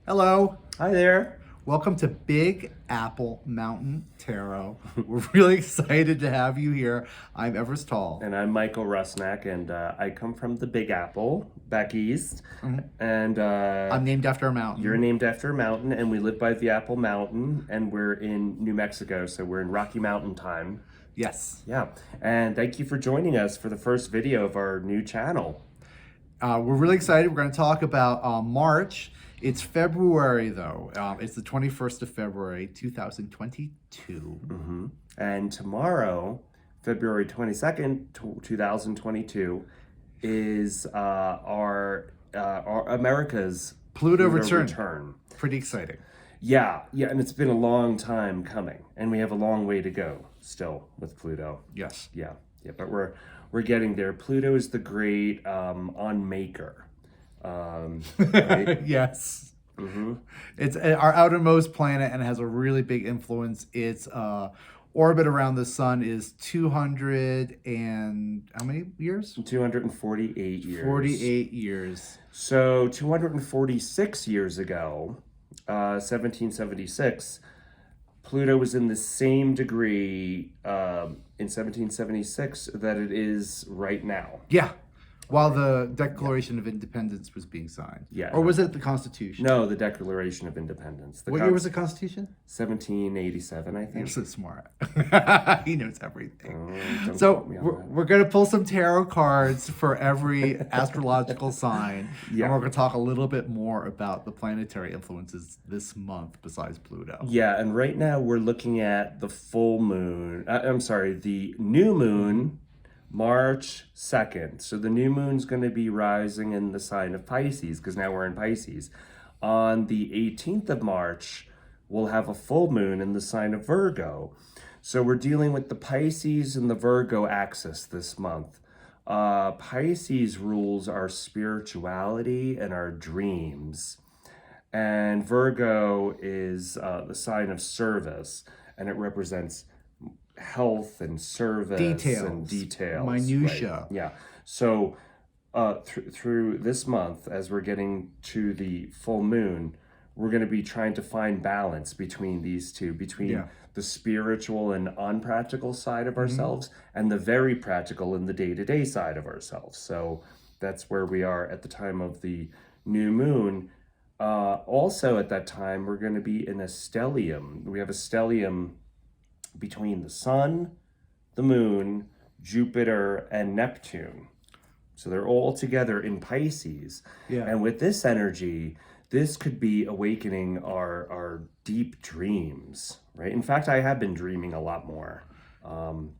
Hello. Hi there. Welcome to Big Apple Mountain Tarot. We're really excited to have you here. I'm Everest Tall. And I'm Michael Rusnak, and I come from the Big Apple, back east. And I'm named after a mountain. you're named after a mountain, and we live by the Apple Mountain, and we're in New Mexico, so we're in Rocky Mountain time. Yes. Yeah, and thank you for joining us for the first video of our new channel. We're really excited. We're going to talk about March. It's February, though. It's the 21st of February, 2022. And tomorrow, February 22nd, 2022, is our America's Pluto return. Pretty exciting. Yeah, and it's been a long time coming, and we have a long way to go still with Pluto. Yes. Yeah, but we're getting there. Pluto is the great unmaker. Right? Yes. It's our outermost planet and it has a really big influence. Its orbit around the sun is 200 and how many years? 248 years. 48 years. So 246 years ago, 1776, Pluto was in the same degree in 1776 that it is right now. Yeah. While the Declaration of Independence was being signed. Yeah. Or was it the Constitution? No, the Declaration of Independence. What year was the Constitution? 1787, I think. You're so smart. He knows everything. Don't So quote me on that. we're going to pull some tarot cards for every astrological sign. Yeah. And we're going to talk a little bit more about the planetary influences this month besides Pluto. Yeah, and right now we're looking at the full moon. The new moon, March 2nd. So the new moon's going to be rising in the sign of Pisces, because now we're in Pisces. On the 18th of March, we'll have a full moon in the sign of Virgo. So we're dealing with the Pisces and the Virgo axis this month. Pisces rules our spirituality and our dreams. And Virgo is the sign of service, and it represents health and service and details, minutia. Right? Yeah. So through this month, as we're getting to the full moon, we're going to be trying to find balance between these two, between the spiritual and unpractical side of ourselves and the very practical and the day-to-day side of ourselves. So that's where we are at the time of the new moon. Also at that time, we're going to be in a stellium. We have a stellium between the sun, the moon, Jupiter, and Neptune. So they're all together in Pisces. Yeah. And with this energy, this could be awakening our deep dreams, right? In fact, I have been dreaming a lot more.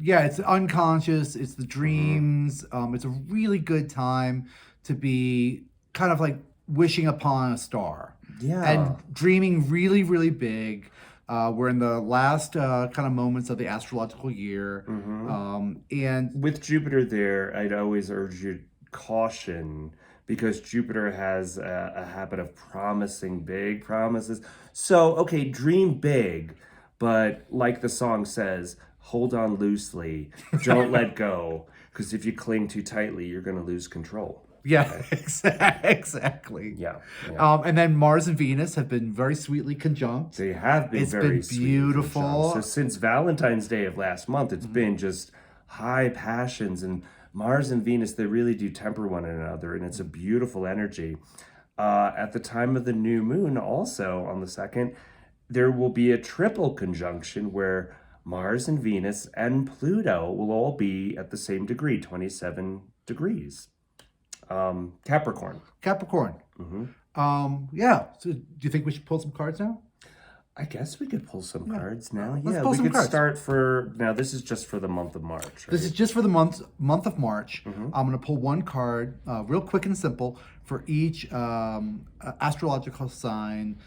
Yeah, it's unconscious, it's the dreams. It's a really good time to be kind of like wishing upon a star. Yeah. And dreaming really, really big. We're in the last kind of moments of the astrological year. And with Jupiter there, I'd always urge you caution, because Jupiter has a habit of promising big promises. So, okay, dream big, but like the song says, hold on loosely, don't let go, because if you cling too tightly, you're going to lose control. yeah, exactly. Yeah. And then Mars and Venus have been very sweetly conjunct. They have been It's very been sweet. beautiful. So since Valentine's Day of last month, it's been just high passions, and Mars and Venus, they really do temper one another, and it's a beautiful energy. At the time of the new moon, also on the 2nd, there will be a triple conjunction where Mars and Venus and Pluto will all be at the same degree, 27 degrees. Capricorn. Yeah. So do you think we should pull some cards now? I guess we could pull some cards now. Let's Yeah, pull we some could cards. start for now. This is just for the month of March. Right? This is just for the month of March. I'm going to pull one card, real quick and simple, for each astrological sign,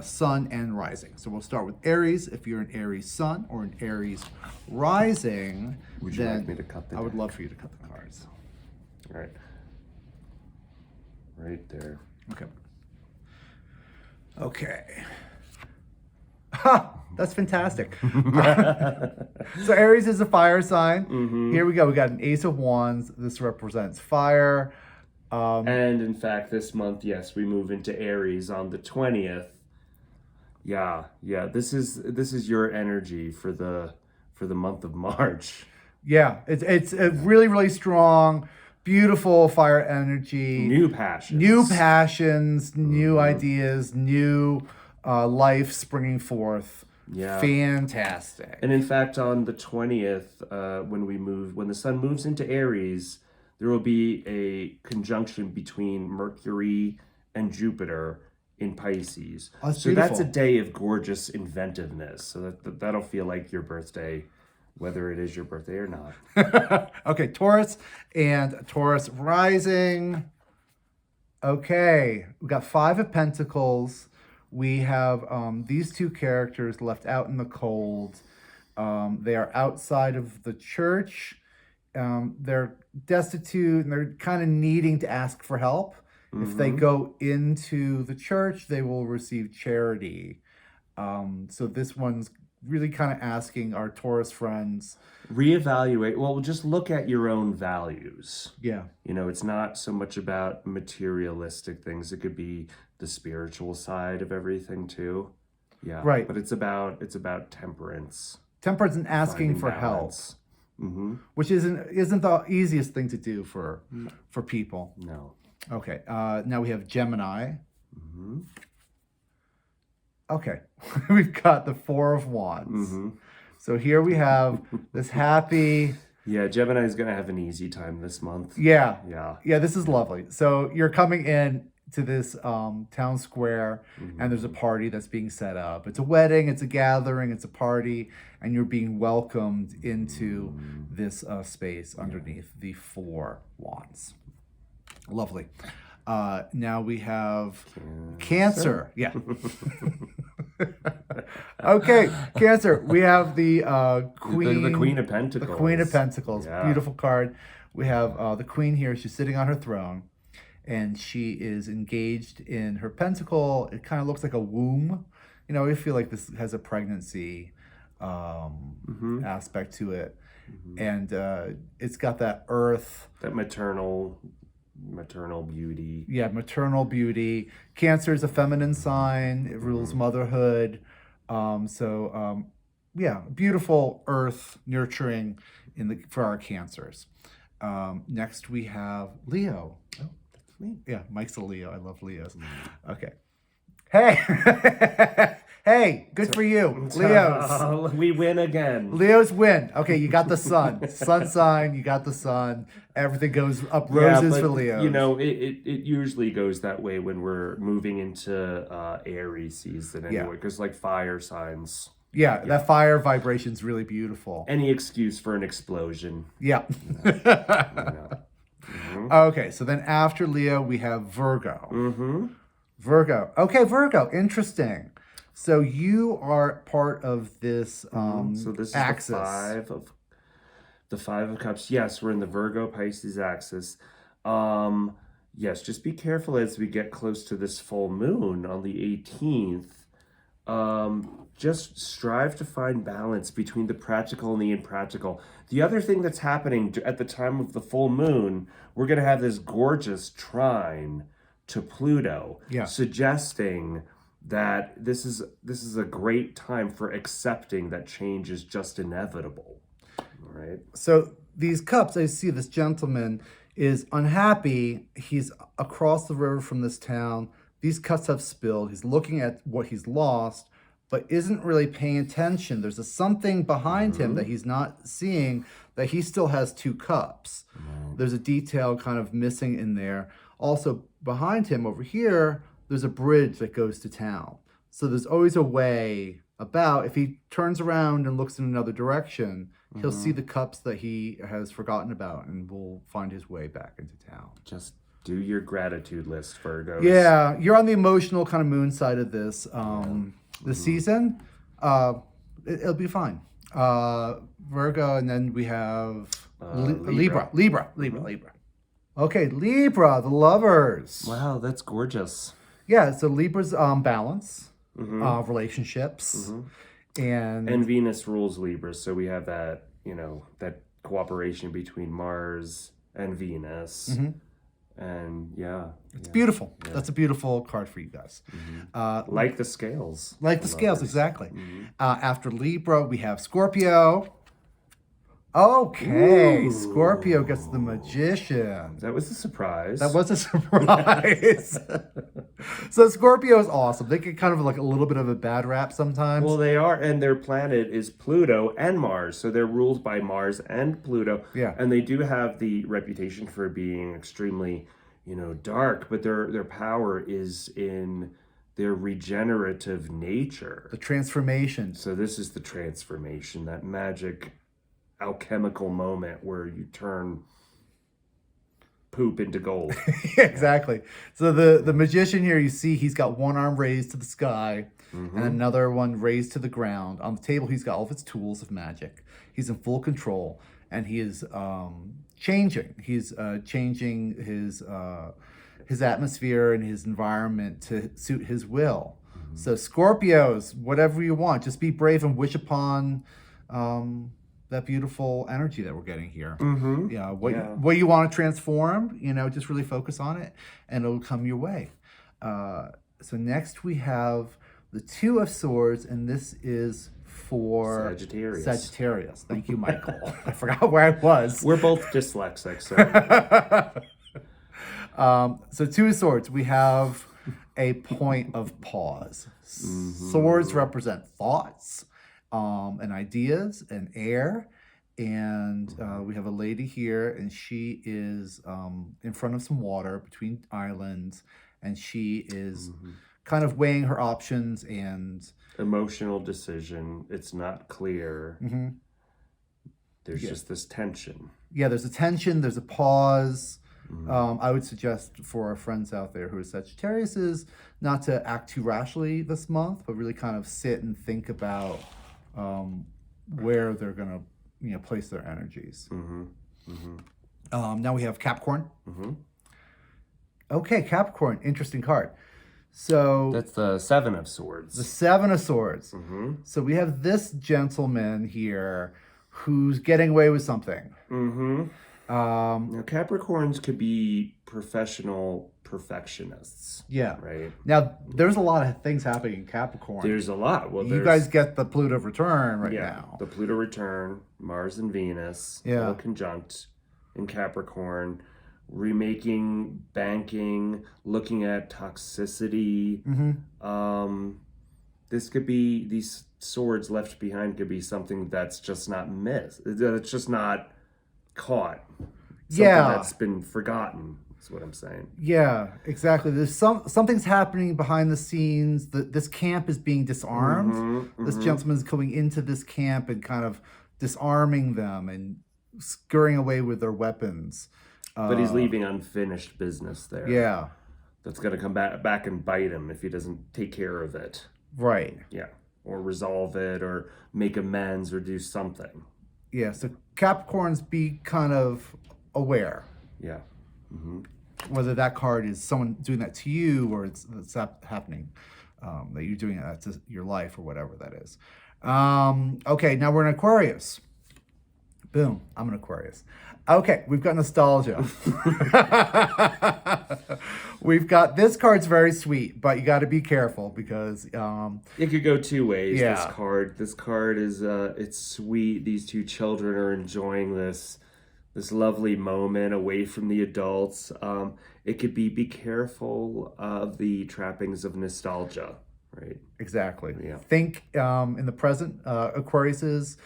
sun and rising. So we'll start with Aries. If you're an Aries sun or an Aries rising, Would you then like me to cut the I would deck? love for you to cut the cards. All right. Right there. Okay. Okay. Ha! That's fantastic. So Aries is a fire sign. Here we go. We got an Ace of Wands. This represents fire. And in fact, this month, yes, we move into Aries on the 20th. Yeah. This is your energy for the month of March. Yeah, it's a really, really strong, beautiful fire energy. New passions. New passions, new ideas, new life springing forth. Yeah. Fantastic. And in fact, on the 20th, when the sun moves into Aries, there will be a conjunction between Mercury and Jupiter in Pisces. Oh, that's so that's a beautiful. day of gorgeous inventiveness. So that'll feel like your birthday, whether it is your birthday or not. Okay, Taurus and Taurus rising. Okay, we got Five of Pentacles. We have these two characters left out in the cold. They are outside of the church. They're destitute and they're kind of needing to ask for help. If they go into the church, they will receive charity. So this one's really kind of asking our Taurus friends. Reevaluate. Well, just look at your own values. Yeah. It's not so much about materialistic things. It could be the spiritual side of everything too. Yeah. Right. But it's about temperance. Temperance and asking Finding for balance. help, which isn't the easiest thing to do for people. No. Okay. Now we have Gemini. Okay. We've got the Four of Wands. So here we have this happy. Yeah, Gemini is going to have an easy time this month. Yeah. Yeah. This is lovely. So you're coming in to this town square, and there's a party that's being set up. It's a wedding, it's a gathering, it's a party, and you're being welcomed into this space underneath the Four Wands. Lovely. Now we have Cancer. Yeah. Okay, Cancer. We have the Queen. The Queen of Pentacles. The Queen of Pentacles. Yeah. Beautiful card. We have the Queen here. She's sitting on her throne, and she is engaged in her pentacle. It kind of looks like a womb. I feel like this has a pregnancy aspect to it. And it's got that earth. That maternal beauty. Yeah, maternal beauty. Cancer is a feminine sign. It rules motherhood. Yeah, beautiful earth nurturing for our Cancers. Next we have Leo. Oh, that's me. Yeah, Mike's a Leo. I love Leos. Okay. Hey, hey, good for you, Leos. We win again. Leos win. Okay, you got the sun. Sun sign, you got the sun. Everything goes up roses for Leos. It usually goes that way when we're moving into Aries season anyway, because like fire signs. Yeah, that fire vibration's really beautiful. Any excuse for an explosion. Yeah. Okay, so then after Leo, we have Virgo. Virgo. Okay, Virgo. Interesting. So you are part of this so this is axis. the five of cups. Yes, we're in the Virgo Pisces axis. Yes, just be careful as we get close to this full moon on the 18th. Just strive to find balance between the practical and the impractical. The other thing that's happening at the time of the full moon, we're going to have this gorgeous trine to Pluto, suggesting that this is a great time for accepting that change is just inevitable. All right. So these cups, I see this gentleman is unhappy. He's across the river from this town. These cups have spilled. He's looking at what he's lost, but isn't really paying attention. There's something behind him that he's not seeing, that he still has two cups. There's a detail kind of missing in there. Also, behind him over here, there's a bridge that goes to town. So there's always a way about. If he turns around and looks in another direction, he'll see the cups that he has forgotten about and will find his way back into town. Just do your gratitude list, Virgos. Yeah, you're on the emotional kind of moon side of this this season. It'll be fine. Virgo, and then we have Libra. Okay, Libra, the lovers. Wow, that's gorgeous. Yeah, so Libra's balance, relationships, and Venus rules Libra, so we have that, that cooperation between Mars and Venus. And it's beautiful. Yeah. That's a beautiful card for you guys. Like the scales. Like the scales, exactly. After Libra, we have Scorpio. Okay, ooh. Scorpio gets the Magician. That was a surprise. That was a surprise. So Scorpio is awesome. They get kind of like a little bit of a bad rap sometimes. Well, they are, and their planet is Pluto and Mars, so they're ruled by Mars and Pluto. Yeah. And they do have the reputation for being extremely, dark, but their power is in their regenerative nature. The transformation. So this is the transformation, that magic alchemical moment where you turn poop into gold. Exactly. So the Magician here, you see he's got one arm raised to the sky and another one raised to the ground. On the table, he's got all of his tools of magic. He's in full control, and he is changing. He's changing his atmosphere and his environment to suit his will. So Scorpios, whatever you want, just be brave and wish upon that beautiful energy that we're getting here. What you want to transform, just really focus on it and it'll come your way. So next we have the Two of Swords, and this is for Sagittarius. Thank you, Michael. I forgot where I was. We're both dyslexic, so. So Two of Swords, we have a point of pause. Swords represent thoughts, and ideas and air, and we have a lady here, and she is in front of some water between islands, and she is kind of weighing her options and emotional decision. It's not clear. There's just this tension. There's a tension, there's a pause. I would suggest for our friends out there who are Sagittarius is not to act too rashly this month, but really kind of sit and think about where they're going to place their energies. Now we have Capricorn. Okay, Capricorn, interesting card. So that's the Seven of Swords. The Seven of Swords. So we have this gentleman here who's getting away with something. Now Capricorns could be professional perfectionists. Right. Now there's a lot of things happening in Capricorn. There's a lot. Well, you guys get the Pluto return now. The Pluto return, Mars and Venus, all conjunct in Capricorn, remaking banking, looking at toxicity. This could be, these swords left behind could be something that's just not missed. It's just not caught. Something that's been forgotten. Is what I'm saying. Yeah, exactly. There's something's happening behind the scenes. This camp is being disarmed. This gentleman is going into this camp and kind of disarming them and scurrying away with their weapons. But he's leaving unfinished business there. Yeah. That's going to come back and bite him if he doesn't take care of it. Right. Yeah. Or resolve it or make amends or do something. Yeah. So Capricorns, be kind of aware. Yeah. Whether that card is someone doing that to you or it's happening, that you're doing that to your life or whatever that is. Okay, now we're in Aquarius. Boom, I'm an Aquarius. Okay, we've got nostalgia. We've got, this card's very sweet, but you got to be careful because it could go two ways. Yeah. This card is it's sweet. These two children are enjoying this lovely moment away from the adults. It could be careful of the trappings of nostalgia, right? Exactly. Yeah. Think in the present, Aquariuses.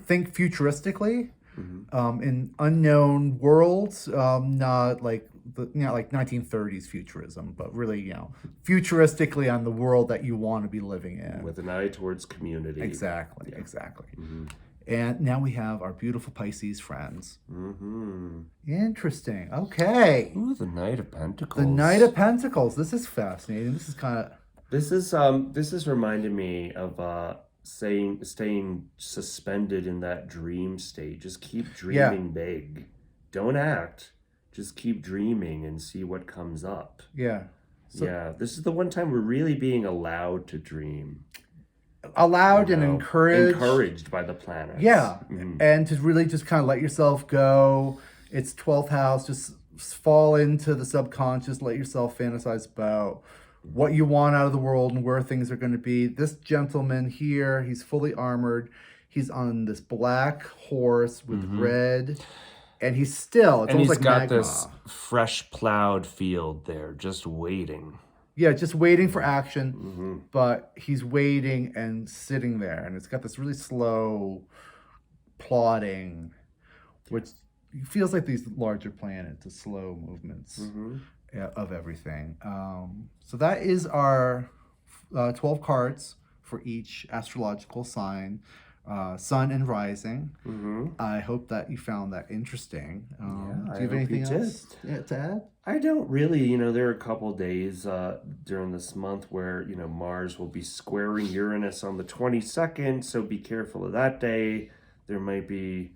Think futuristically. In unknown worlds, not like like 1930s futurism, but really, futuristically on the world that you want to be living in. With an eye towards community. Exactly, exactly. And now we have our beautiful Pisces friends. Interesting. Okay. Ooh, the Knight of Pentacles. The Knight of Pentacles. This is fascinating. This is kind of... This is reminding me of staying suspended in that dream state. Just keep dreaming big. Don't act. Just keep dreaming and see what comes up. Yeah. So, this is the one time we're really being allowed to dream. Allowed and encouraged by the planets. Yeah. And to really just kind of let yourself go. It's 12th house. Just fall into the subconscious, let yourself fantasize about what you want out of the world and where things are going to be. This gentleman here, he's fully armored. He's on this black horse with red, and he's still, it's And almost he's like got magma. this fresh plowed field there, just waiting. Yeah, just waiting for action, but he's waiting and sitting there, and it's got this really slow plodding, which feels like these larger planets, the slow movements of everything. So that is our 12 cards for each astrological sign, sun and rising. I hope that you found that interesting. Do you have anything else to add? I don't really. There are a couple days during this month where, Mars will be squaring Uranus on the 22nd, so be careful of that day. There might be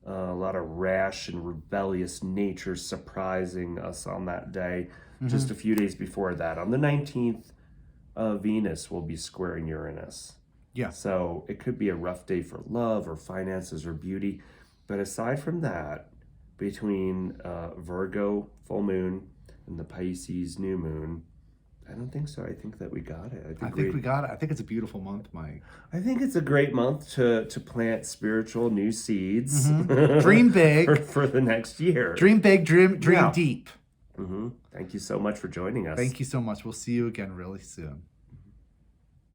a lot of rash and rebellious nature surprising us on that day. Just a few days before that, on the 19th, Venus will be squaring Uranus. Yeah. So it could be a rough day for love or finances or beauty. But aside from that, between Virgo full moon and the Pisces new moon, I don't think so. I think that we got it. I think we got it. I think it's a beautiful month, Mike. I think it's a great month to plant spiritual new seeds. Dream big. for the next year. Dream big, dream deep. Thank you so much for joining us. Thank you so much. We'll see you again really soon.